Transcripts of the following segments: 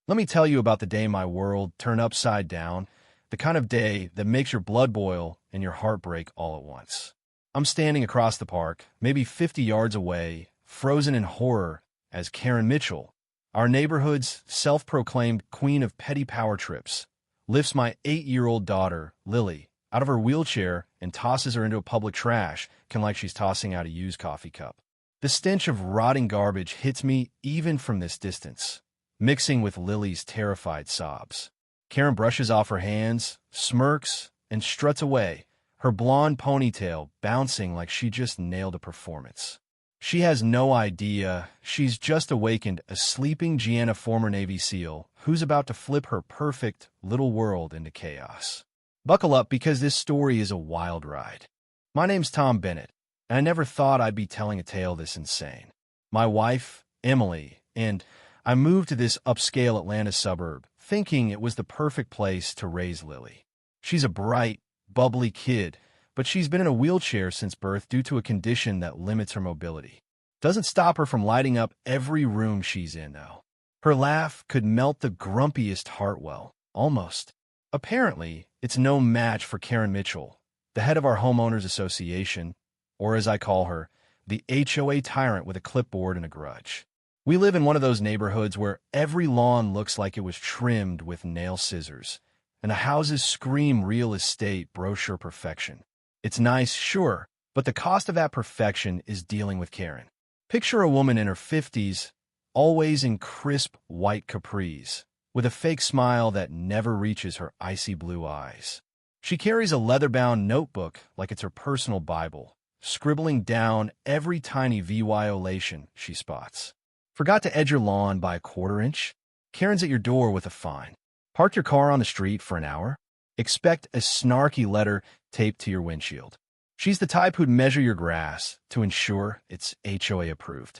Let me tell you about the day my world turned upside down, the kind of day that makes your blood boil and your heart break all at once. I'm standing across the park, maybe 50 yards away, frozen in horror as Karen Mitchell, our neighborhood's self-proclaimed queen of petty power trips, lifts my 8-year-old daughter, Lily, out of her wheelchair and tosses her into a public trash, like she's tossing out a used coffee cup. The stench of rotting garbage hits me even from this distance, mixing with Lily's terrified sobs. Karen brushes off her hands, smirks, and struts away, her blonde ponytail bouncing like she just nailed a performance. She has no idea she's just awakened a sleeping Gianna former Navy SEAL who's about to flip her perfect little world into chaos. Buckle up because this story is a wild ride. My name's Tom Bennett, and I never thought I'd be telling a tale this insane. My wife, Emily, and I moved to this upscale Atlanta suburb thinking it was the perfect place to raise Lily. She's a bright, bubbly kid, but she's been in a wheelchair since birth due to a condition that limits her mobility. Doesn't stop her from lighting up every room she's in, though. Her laugh could melt the grumpiest heart well, almost. Apparently, it's no match for Karen Mitchell, the head of our Homeowners Association, or as I call her, the HOA tyrant with a clipboard and a grudge. We live in one of those neighborhoods where every lawn looks like it was trimmed with nail scissors, and the houses scream real estate brochure perfection. It's nice, sure, but the cost of that perfection is dealing with Karen. Picture a woman in her 50s, always in crisp white capris, with a fake smile that never reaches her icy blue eyes. She carries a leather-bound notebook like it's her personal Bible, scribbling down every tiny violation she spots. Forgot to edge your lawn by a quarter inch? Karen's at your door with a fine. Parked your car on the street for an hour? Expect a snarky letter taped to your windshield. She's the type who'd measure your grass to ensure it's HOA approved.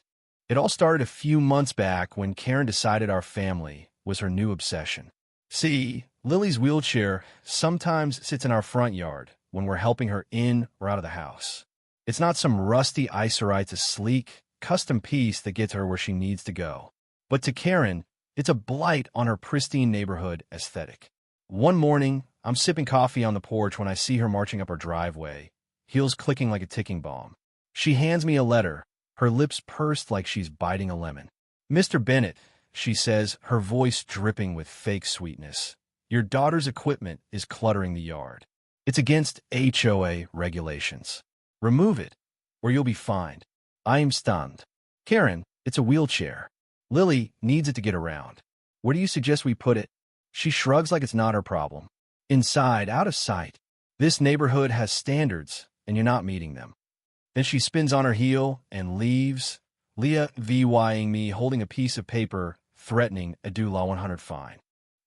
It all started a few months back when Karen decided our family was her new obsession. See, Lily's wheelchair sometimes sits in our front yard when we're helping her in or out of the house. It's not some rusty eyesore, it's a sleek, custom piece that gets her where she needs to go. But to Karen, it's a blight on her pristine neighborhood aesthetic. One morning, I'm sipping coffee on the porch when I see her marching up our driveway, heels clicking like a ticking bomb. She hands me a letter, her lips pursed like she's biting a lemon. "Mr. Bennett," she says, her voice dripping with fake sweetness, "your daughter's equipment is cluttering the yard. It's against HOA regulations. Remove it, or you'll be fined." I am stunned. "Karen, it's a wheelchair. Lily needs it to get around. Where do you suggest we put it?" She shrugs like it's not her problem. "Inside, out of sight. This neighborhood has standards, and you're not meeting them." Then she spins on her heel and leaves, Leah VYing me holding a piece of paper threatening a DULA 100 fine.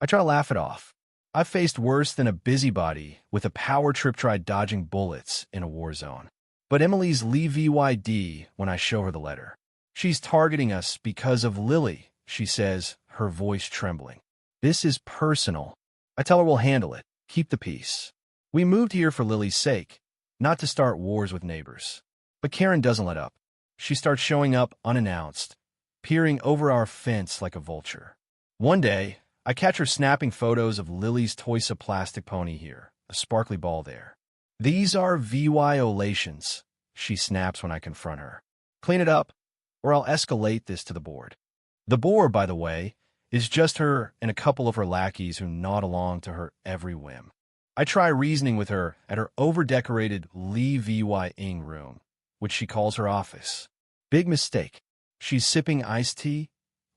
I try to laugh it off. I've faced worse than a busybody with a power trip tried dodging bullets in a war zone. But Emily's Lee VYD when I show her the letter. "She's targeting us because of Lily," she says, her voice trembling. "This is personal." I tell her we'll handle it. Keep the peace. We moved here for Lily's sake, not to start wars with neighbors. But Karen doesn't let up. She starts showing up unannounced, peering over our fence like a vulture. One day, I catch her snapping photos of Lily's Toysa plastic pony here, a sparkly ball there. "These are violations," she snaps when I confront her. "Clean it up, or I'll escalate this to the board." The board, by the way, is just her and a couple of her lackeys who nod along to her every whim. I try reasoning with her at her over-decorated Lee VY-ing room, which she calls her office. Big mistake. She's sipping iced tea,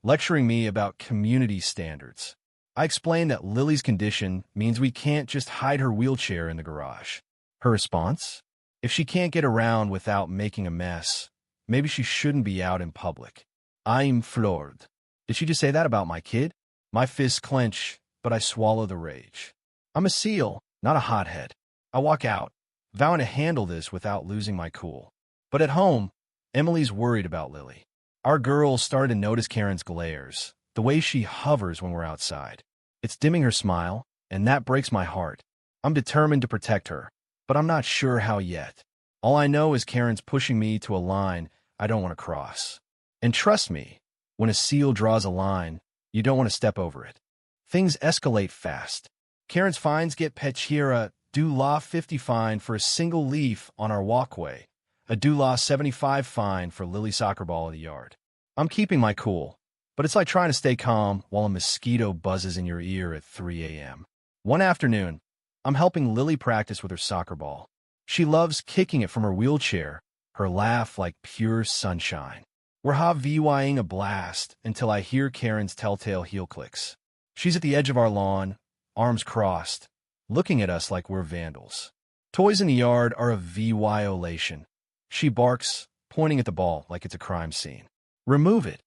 lecturing me about community standards. I explain that Lily's condition means we can't just hide her wheelchair in the garage. Her response? If she can't get around without making a mess, maybe she shouldn't be out in public. I'm floored. Did she just say that about my kid? My fists clench, but I swallow the rage. I'm a SEAL, not a hothead. I walk out, vowing to handle this without losing my cool. But at home, Emily's worried about Lily. Our girls started to notice Karen's glares, the way she hovers when we're outside. It's dimming her smile, and that breaks my heart. I'm determined to protect her, but I'm not sure how yet. All I know is Karen's pushing me to a line I don't want to cross. And trust me, when a SEAL draws a line, You don't want to step over it. Things escalate fast. Karen's fines get Pechiera $50 fine for a single leaf on our walkway, a $75 fine for Lily's soccer ball in the yard. I'm keeping my cool, but it's like trying to stay calm while a mosquito buzzes in your ear at 3 a.m. One afternoon, I'm helping Lily practice with her soccer ball. She loves kicking it from her wheelchair, her laugh like pure sunshine. We're ha-VYing a blast until I hear Karen's telltale heel clicks. She's at the edge of our lawn, arms crossed, looking at us like we're vandals. Toys in the yard are a violation. She barks, pointing at the ball like it's a crime scene. Remove it,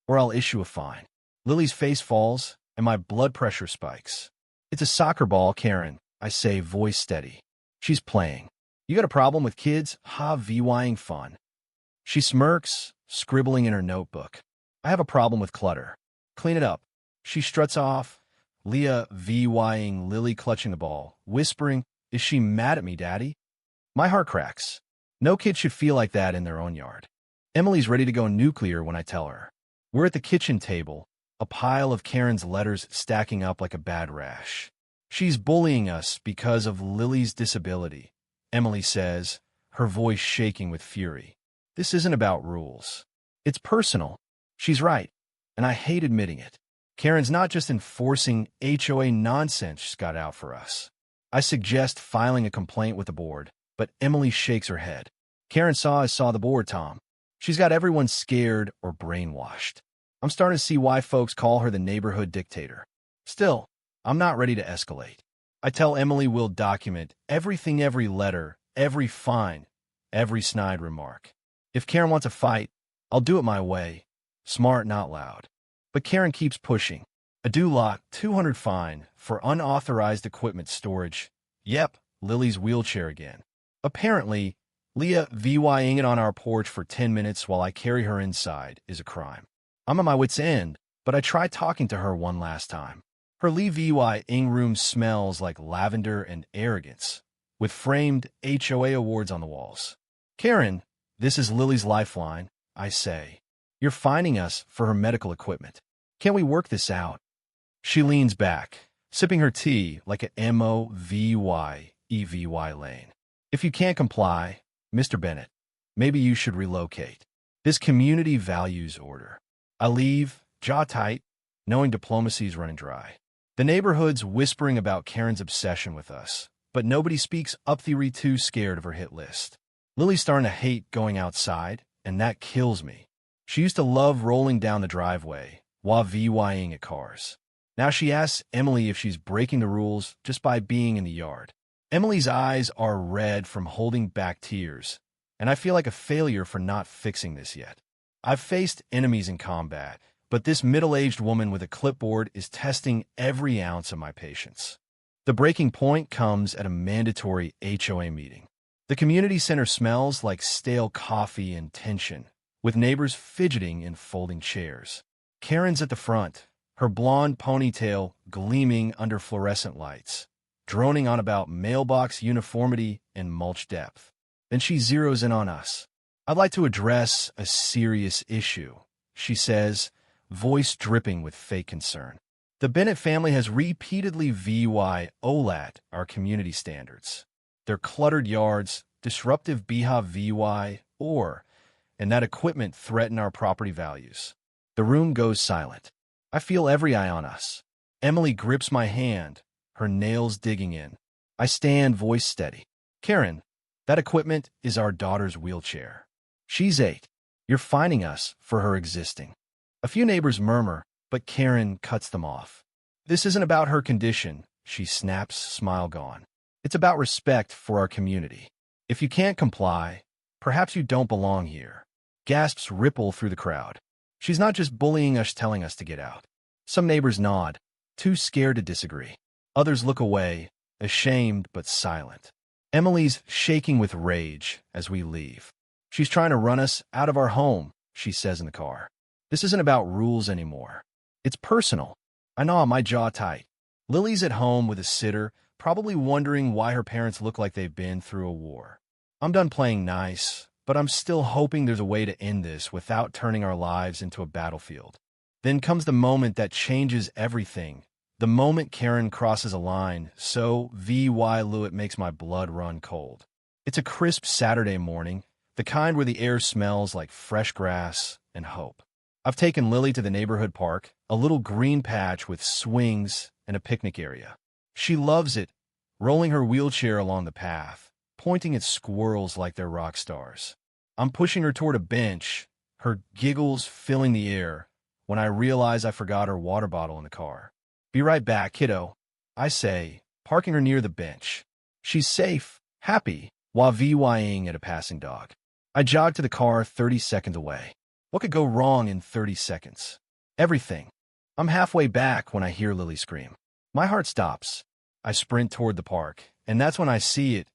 or I'll issue a fine. Lily's face falls, and my blood pressure spikes. It's a soccer ball, Karen, I say, voice steady. She's playing. You got a problem with kids ha-VYing fun? She smirks, scribbling in her notebook. I have a problem with clutter. Clean it up. She struts off, Leah VYing Lily clutching the ball, whispering, is she mad at me, Daddy? My heart cracks. No kid should feel like that in their own yard. Emily's ready to go nuclear when I tell her. We're at the kitchen table, a pile of Karen's letters stacking up like a bad rash. She's bullying us because of Lily's disability, Emily says, her voice shaking with fury. This isn't about rules. It's personal. She's right, and I hate admitting it. Karen's not just enforcing HOA nonsense she's got out for us. I suggest filing a complaint with the board, but Emily shakes her head. Karen saw the board, Tom. She's got everyone scared or brainwashed. I'm starting to see why folks call her the neighborhood dictator. Still, I'm not ready to escalate. I tell Emily we'll document everything, every letter, every fine, every snide remark. If Karen wants a fight, I'll do it my way. Smart, not loud. But Karen keeps pushing. A $200 fine for unauthorized equipment storage. Yep, Lily's wheelchair again. Apparently, Leah VYing it on our porch for 10 minutes while I carry her inside is a crime. I'm at my wit's end, but I try talking to her one last time. Her Lee VYing room smells like lavender and arrogance, with framed HOA awards on the walls. Karen, this is Lily's lifeline, I say. You're fining us for her medical equipment. Can't we work this out? She leans back, sipping her tea like a MOVY lane. If you can't comply, Mr. Bennett, maybe you should relocate. This community values order. I leave, jaw tight, knowing diplomacy's running dry. The neighborhood's whispering about Karen's obsession with us, but nobody speaks up. They're too scared of her hit list. Lily's starting to hate going outside, and that kills me. She used to love rolling down the driveway while VYing at cars. Now she asks Emily if she's breaking the rules just by being in the yard. Emily's eyes are red from holding back tears, and I feel like a failure for not fixing this yet. I've faced enemies in combat, but this middle-aged woman with a clipboard is testing every ounce of my patience. The breaking point comes at a mandatory HOA meeting. The community center smells like stale coffee and tension, with neighbors fidgeting in folding chairs. Karen's at the front, her blonde ponytail gleaming under fluorescent lights, droning on about mailbox uniformity and mulch depth. Then she zeroes in on us. I'd like to address a serious issue, she says, voice dripping with fake concern. The Bennett family has repeatedly VYOLAT our community standards. Their cluttered yards, disruptive BHA and that equipment threaten our property values. The room goes silent. I feel every eye on us. Emily grips my hand, her nails digging in. I stand, voice steady. Karen, that equipment is our daughter's wheelchair. She's 8. You're fining us for her existing. A few neighbors murmur, but Karen cuts them off. This isn't about her condition, she snaps, smile gone. It's about respect for our community. If you can't comply, perhaps you don't belong here. Gasps ripple through the crowd. She's not just bullying us, telling us to get out. Some neighbors nod, too scared to disagree. Others look away, ashamed but silent. Emily's shaking with rage as we leave. She's trying to run us out of our home, she says in the car. This isn't about rules anymore. It's personal. I gnaw my jaw tight. Lily's at home with a sitter, probably wondering why her parents look like they've been through a war. I'm done playing nice, but I'm still hoping there's a way to end this without turning our lives into a battlefield. Then comes the moment that changes everything. The moment Karen crosses a line, so VY Lewitt makes my blood run cold. It's a crisp Saturday morning, the kind where the air smells like fresh grass and hope. I've taken Lily to the neighborhood park, a little green patch with swings and a picnic area. She loves it, rolling her wheelchair along the path, pointing at squirrels like they're rock stars. I'm pushing her toward a bench, her giggles filling the air, when I realize I forgot her water bottle in the car. "Be right back, kiddo," I say, parking her near the bench. She's safe, happy, while VYing at a passing dog. I jog to the car 30 seconds away. What could go wrong in 30 seconds? Everything. I'm halfway back when I hear Lily scream. My heart stops. I sprint toward the park, and that's when I see it.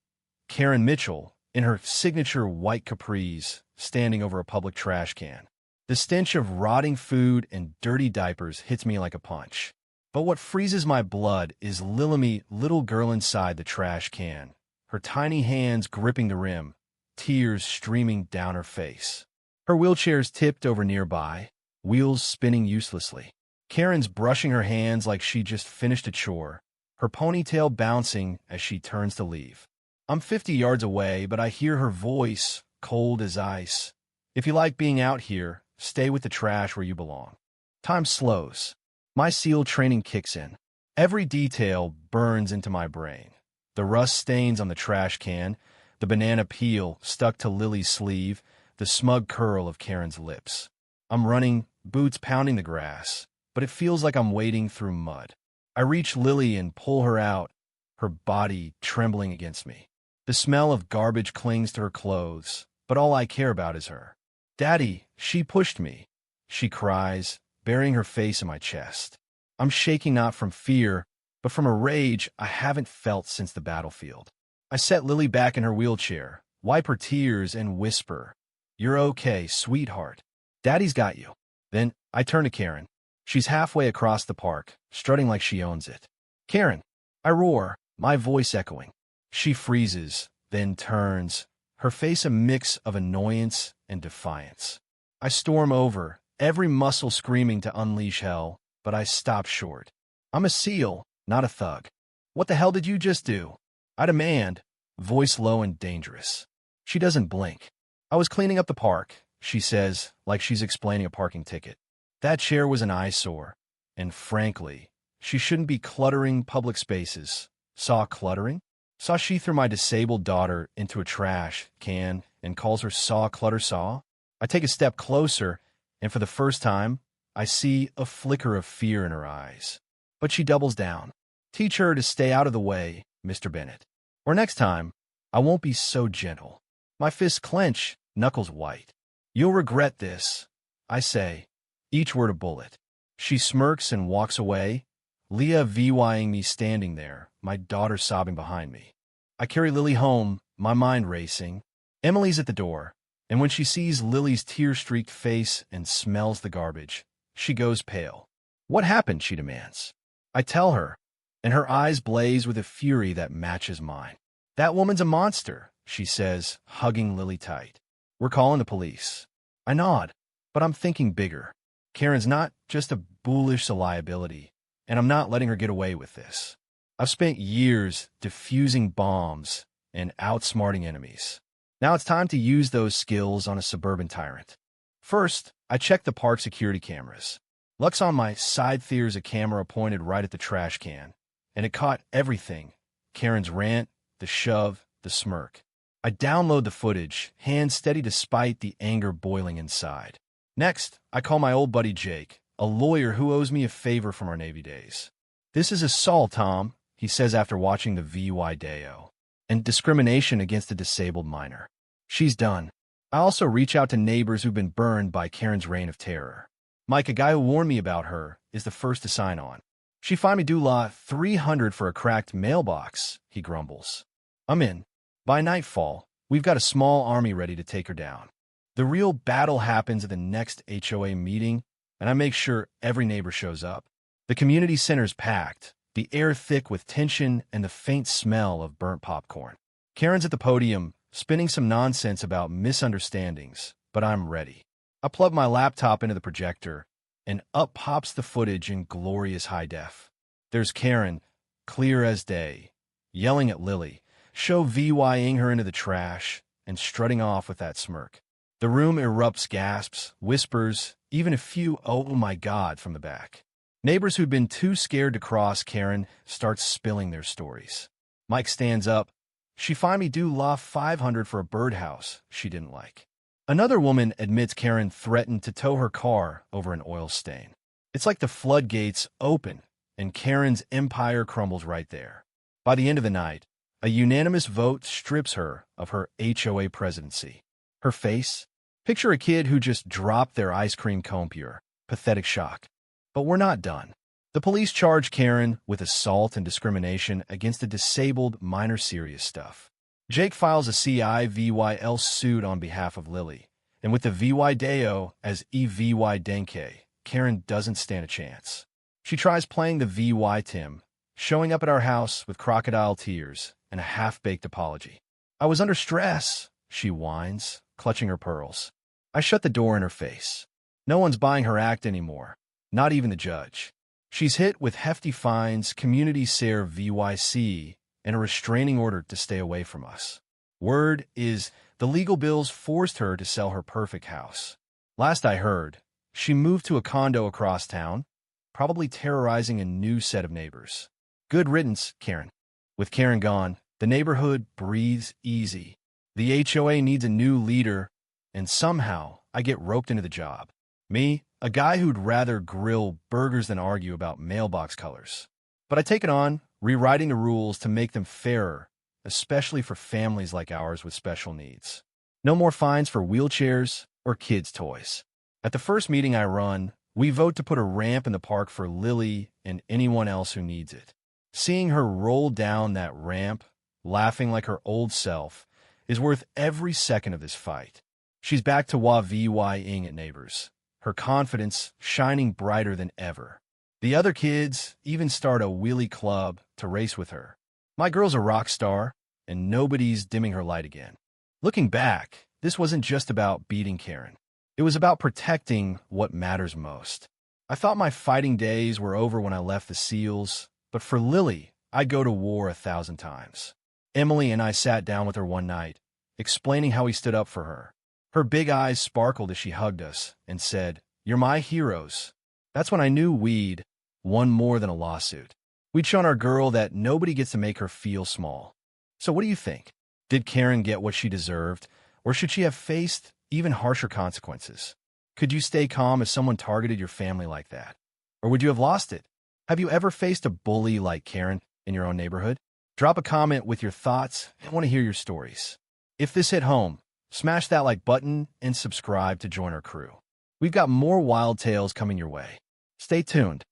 Karen Mitchell, in her signature white capris, standing over a public trash can. The stench of rotting food and dirty diapers hits me like a punch. But what freezes my blood is Lilamy, little girl inside the trash can, her tiny hands gripping the rim, tears streaming down her face. Her wheelchair's tipped over nearby, wheels spinning uselessly. Karen's brushing her hands like she just finished a chore, her ponytail bouncing as she turns to leave. I'm 50 yards away, but I hear her voice, cold as ice. "If you like being out here, stay with the trash where you belong." Time slows. My SEAL training kicks in. Every detail burns into my brain. The rust stains on the trash can, the banana peel stuck to Lily's sleeve, the smug curl of Karen's lips. I'm running, boots pounding the grass, but it feels like I'm wading through mud. I reach Lily and pull her out, her body trembling against me. The smell of garbage clings to her clothes, but all I care about is her. "Daddy, she pushed me," she cries, burying her face in my chest. I'm shaking not from fear, but from a rage I haven't felt since the battlefield. I set Lily back in her wheelchair, wipe her tears, and whisper, "You're okay, sweetheart. Daddy's got you." Then I turn to Karen. She's halfway across the park, strutting like she owns it. "Karen!" I roar, my voice echoing. She freezes, then turns, her face a mix of annoyance and defiance. I storm over, every muscle screaming to unleash hell, but I stop short. I'm a SEAL, not a thug. "What the hell did you just do?" I demand, voice low and dangerous. She doesn't blink. "I was cleaning up the park," she says, like she's explaining a parking ticket. That chair was an eyesore, and frankly, she shouldn't be cluttering public spaces. Saw cluttering? Saw she threw my disabled daughter into a trash can and calls her Saw Clutter Saw? I take a step closer, and for the first time, I see a flicker of fear in her eyes. But she doubles down. "Teach her to stay out of the way, Mr. Bennett. Or next time, I won't be so gentle." My fists clench, knuckles white. "You'll regret this," I say, each word a bullet. She smirks and walks away, Leah VYing me standing there, my daughter sobbing behind me. I carry Lily home, my mind racing. Emily's at the door, and when she sees Lily's tear-streaked face and smells the garbage, she goes pale. "What happened?" she demands. I tell her, and her eyes blaze with a fury that matches mine. "That woman's a monster," she says, hugging Lily tight. "We're calling the police." I nod, but I'm thinking bigger. Karen's not just a bullish liability, and I'm not letting her get away with this. I've spent years defusing bombs and outsmarting enemies. Now it's time to use those skills on a suburban tyrant. First, I check the park security cameras. Luck's on my side. There's a camera pointed right at the trash can, and it caught everything. Karen's rant, the shove, the smirk. I download the footage, hands steady despite the anger boiling inside. Next, I call my old buddy Jake, a lawyer who owes me a favor from our Navy days. "This is assault, Tom," he says after watching the VY Deo, "and discrimination against a disabled minor. She's done." I also reach out to neighbors who've been burned by Karen's reign of terror. Mike, a guy who warned me about her, is the first to sign on. "She fined me Dula $300 for a cracked mailbox," he grumbles. I'm in. By nightfall, we've got a small army ready to take her down. The real battle happens at the next HOA meeting, and I make sure every neighbor shows up. The community center's packed, the air thick with tension and the faint smell of burnt popcorn. Karen's at the podium, spinning some nonsense about misunderstandings, but I'm ready. I plug my laptop into the projector, and up pops the footage in glorious high def. There's Karen, clear as day, yelling at Lily, show VYing her into the trash, and strutting off with that smirk. The room erupts gasps, whispers, even a few "oh my God" from the back. Neighbors who'd been too scared to cross Karen start spilling their stories. Mike stands up. She find me due law $500 for a birdhouse she didn't like. Another woman admits Karen threatened to tow her car over an oil stain. It's like the floodgates open, and Karen's empire crumbles right there. By the end of the night, a unanimous vote strips her of her HOA presidency. Her face? Picture a kid who just dropped their ice cream cone pure. Pathetic shock. But we're not done. The police charge Karen with assault and discrimination against a disabled, minor serious stuff. Jake files a CIVYL suit on behalf of Lily, and with the VY Deo as EVY Denke, Karen doesn't stand a chance. She tries playing the VY Tim, showing up at our house with crocodile tears and a half-baked apology. I was under stress, she whines, clutching her pearls. I shut the door in her face. No one's buying her act anymore, not even the judge. She's hit with hefty fines, community SARE VYC, and a restraining order to stay away from us. Word is the legal bills forced her to sell her perfect house. Last I heard, she moved to a condo across town, probably terrorizing a new set of neighbors. Good riddance, Karen. With Karen gone, the neighborhood breathes easy. The HOA needs a new leader, and somehow I get roped into the job. Me, a guy who'd rather grill burgers than argue about mailbox colors. But I take it on, rewriting the rules to make them fairer, especially for families like ours with special needs. No more fines for wheelchairs or kids' toys. At the first meeting I run, we vote to put a ramp in the park for Lily and anyone else who needs it. Seeing her roll down that ramp, laughing like her old self, is worth every second of this fight. She's back to VYing at neighbors, her confidence shining brighter than ever. The other kids even start a wheelie club to race with her. My girl's a rock star, and nobody's dimming her light again. Looking back, this wasn't just about beating Karen. It was about protecting what matters most. I thought my fighting days were over when I left the SEALs, but for Lily, I'd go to war 1,000 times. Emily and I sat down with her one night, explaining how we stood up for her. Her big eyes sparkled as she hugged us and said, "You're my heroes." That's when I knew we'd won more than a lawsuit. We'd shown our girl that nobody gets to make her feel small. So what do you think? Did Karen get what she deserved, or should she have faced even harsher consequences? Could you stay calm if someone targeted your family like that? Or would you have lost it? Have you ever faced a bully like Karen in your own neighborhood? Drop a comment with your thoughts. I want to hear your stories. If this hit home, smash that like button and subscribe to join our crew. We've got more wild tales coming your way. Stay tuned.